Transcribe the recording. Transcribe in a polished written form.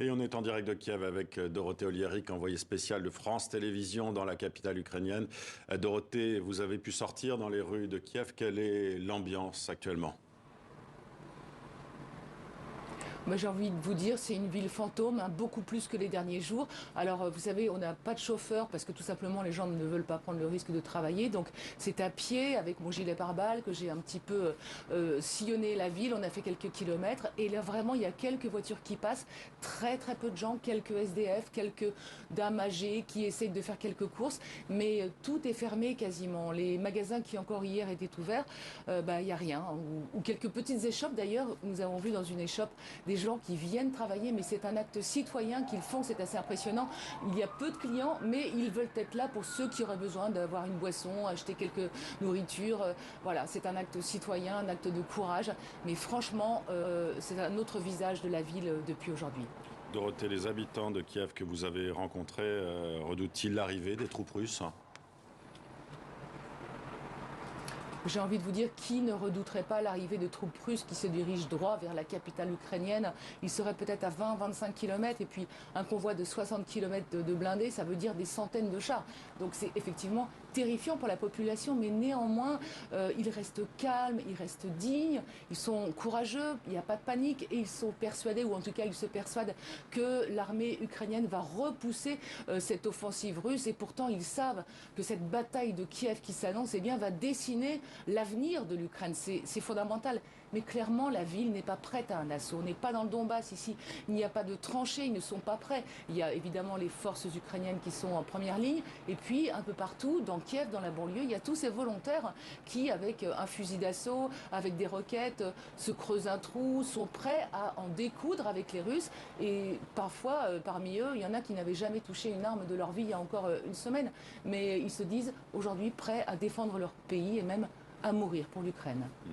Et on est en direct de Kiev avec Dorothée Oliéric, envoyée spéciale de France Télévisions dans la capitale ukrainienne. Dorothée, vous avez pu sortir dans les rues de Kiev. Quelle est l'ambiance actuellement ? Moi, j'ai envie de vous dire, c'est une ville fantôme, hein, beaucoup plus que les derniers jours. Alors, vous savez, on n'a pas de chauffeur parce que tout simplement, les gens ne veulent pas prendre le risque de travailler. Donc, c'est à pied avec mon gilet pare-balles que j'ai un petit peu sillonné la ville. On a fait quelques kilomètres et là, vraiment, il y a quelques voitures qui passent. Très, très peu de gens, quelques SDF, quelques dames âgées qui essayent de faire quelques courses. Mais tout est fermé quasiment. Les magasins qui encore hier étaient ouverts, il n'y a rien. Ou quelques petites échoppes d'ailleurs. Nous avons vu dans une échoppe des gens qui viennent travailler, mais c'est un acte citoyen qu'ils font, c'est assez impressionnant. Il y a peu de clients, mais ils veulent être là pour ceux qui auraient besoin d'avoir une boisson, acheter quelques nourritures. Voilà, c'est un acte citoyen, un acte de courage, mais franchement, c'est un autre visage de la ville depuis aujourd'hui. Dorothée, les habitants de Kiev que vous avez rencontrés redoutent-ils l'arrivée des troupes russes ? J'ai envie de vous dire, qui ne redouterait pas l'arrivée de troupes russes qui se dirigent droit vers la capitale ukrainienne? Ils seraient peut-être à 20-25 km et puis un convoi de 60 km de blindés, ça veut dire des centaines de chars. Donc c'est effectivement terrifiant pour la population, mais néanmoins, ils restent calmes, ils restent dignes, ils sont courageux, il n'y a pas de panique et ils sont persuadés, ou en tout cas ils se persuadent que l'armée ukrainienne va repousser cette offensive russe et pourtant ils savent que cette bataille de Kiev qui s'annonce va dessiner l'avenir de l'Ukraine, c'est fondamental. Mais clairement, la ville n'est pas prête à un assaut. On n'est pas dans le Donbass ici. Il n'y a pas de tranchées, ils ne sont pas prêts. Il y a évidemment les forces ukrainiennes qui sont en première ligne. Et puis, un peu partout, dans Kiev, dans la banlieue, il y a tous ces volontaires qui, avec un fusil d'assaut, avec des roquettes, se creusent un trou, sont prêts à en découdre avec les Russes. Et parfois, parmi eux, il y en a qui n'avaient jamais touché une arme de leur vie il y a encore une semaine. Mais ils se disent aujourd'hui prêts à défendre leur pays et même à mourir pour l'Ukraine.